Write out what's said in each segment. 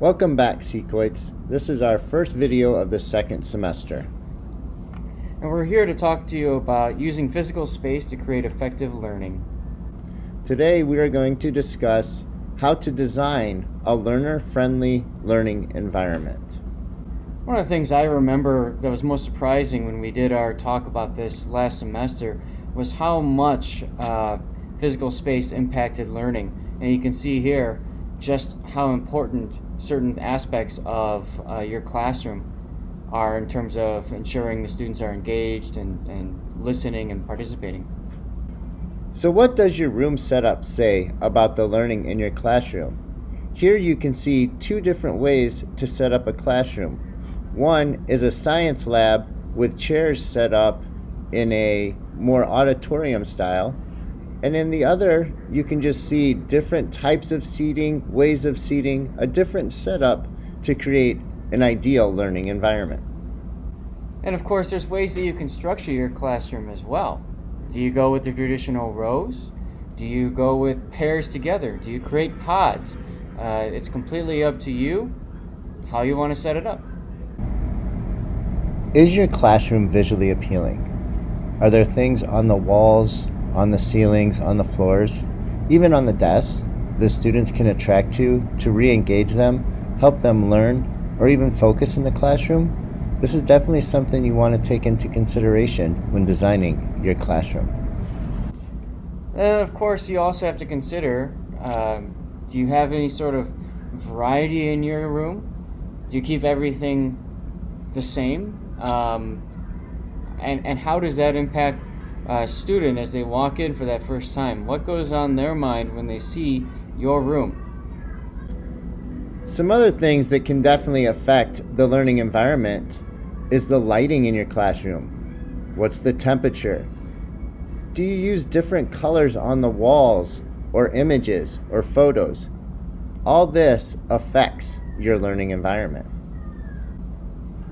Welcome back, Sequoids. This is our first video of the second semester. And we're here to talk to you about using physical space to create effective learning. Today we are going to discuss how to design a learner-friendly learning environment. One of the things I remember that was most surprising when we did our talk about this last semester was how much physical space impacted learning. And you can see here just how important certain aspects of your classroom are in terms of ensuring the students are engaged and listening and participating. So what does your room setup say about the learning in your classroom? Here you can see two different ways to set up a classroom. One is a science lab with chairs set up in a more auditorium style. And in the other, you can just see different types of seating, ways of seating, a different setup to create an ideal learning environment. And of course, there's ways that you can structure your classroom as well. Do you go with the traditional rows? Do you go with pairs together? Do you create pods? It's completely up to you how you want to set it up. Is your classroom visually appealing? Are there things on the walls, on the ceilings, on the floors, even on the desks the students can attract to re-engage them, help them learn, or even focus in the classroom? This is definitely something you want to take into consideration when designing your classroom. And of course, you also have to consider, do you have any sort of variety in your room? Do you keep everything the same? And how does that impact a student as they walk in for that first time? What goes on their mind when they see your room? Some other things that can definitely affect the learning environment is the lighting in your classroom. What's the temperature? Do you use different colors on the walls or images or photos? All this affects your learning environment.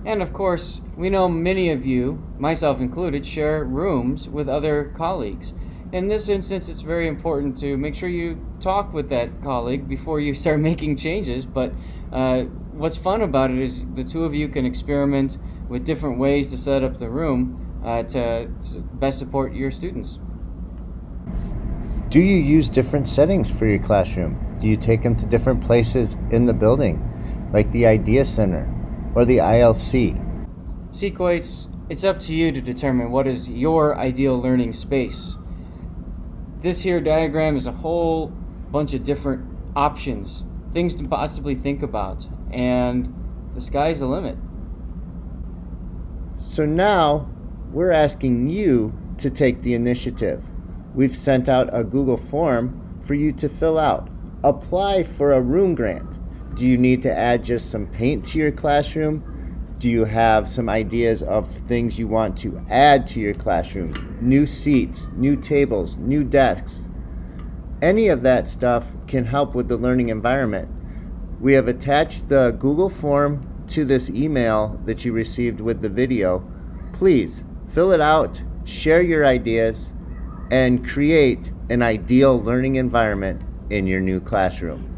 And of course, we know many of you, myself included, share rooms with other colleagues. In this instance, it's very important to make sure you talk with that colleague before you start making changes. But what's fun about it is the two of you can experiment with different ways to set up the room to best support your students. Do you use different settings for your classroom? Do you take them to different places in the building, like the Idea Center or the ILC? Sequoids, it's up to you to determine what is your ideal learning space. This here diagram is a whole bunch of different options, things to possibly think about, and the sky's the limit. So now we're asking you to take the initiative. We've sent out a Google form for you to fill out. Apply for a room grant. Do you need to add just some paint to your classroom? Do you have some ideas of things you want to add to your classroom? New seats, new tables, new desks. Any of that stuff can help with the learning environment. We have attached the Google form to this email that you received with the video. Please fill it out, share your ideas, and create an ideal learning environment in your new classroom.